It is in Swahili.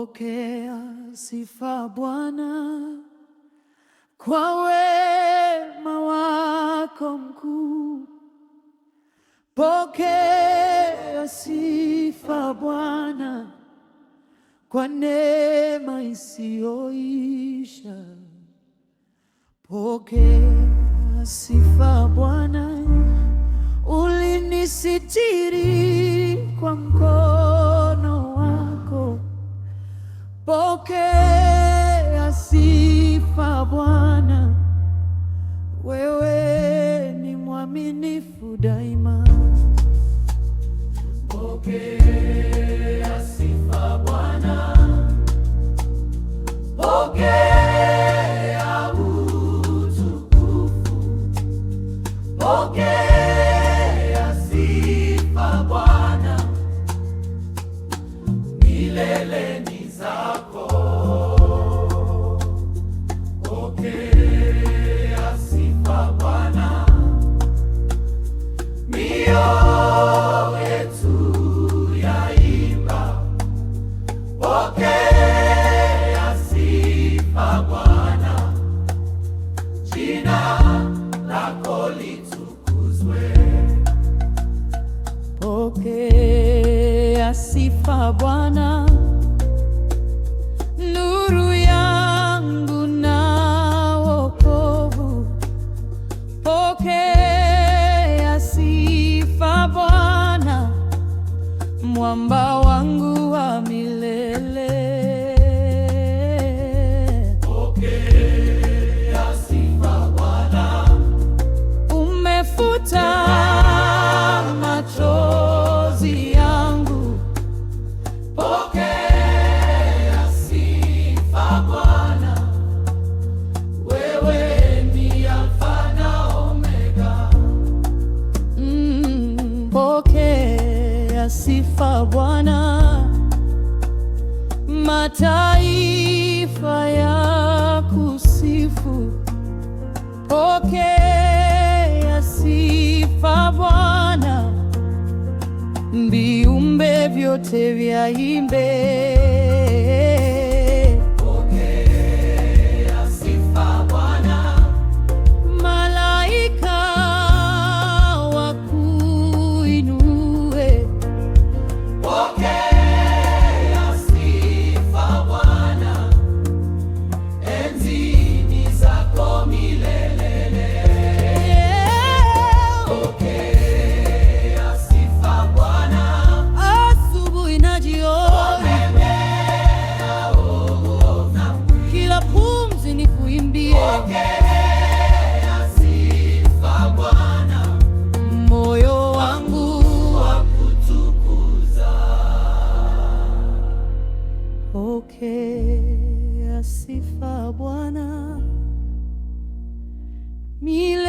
Pokea sifa Bwana kwa wema wako mkuu. Pokea sifa Bwana kwa neema isiyoisha. Pokea sifa Bwana, ulinisitiri kwa mkono wako. Pokea sifa Bwana, wewe ni mwaminifu daima. Pokea sifa Bwana, pokea utukufu. Pokea sifa Bwana, milele ni zako. Pokea sifa Bwana, mioyo yetu yaimba. Pokea sifa Bwana, jina lako litukuzwe. Pokea sifa Bwana, nuru yangu na wokovu. Pokea sifa Bwana, mwamba wangu wa milele. Pokea sifa Bwana, umefuta machozi yangu. Pokea sifa Bwana, wewe ni Alfa na Omega. Pokea sifa Bwana, mataifa ya kusifu. Pokea sifa Bwana, viumbe vyote vyaimbe. Pokea sifa Bwana, malaika wakuinue. Pokea sifa Bwana, enzi ni zako milele. Pokea sifa Bwana, asubuhi na jioni, kila pumzi ni kuimbie. Pokea sifa Bwana, moyo wangu wa kutukuza. Pokea sifa Bwana, milele.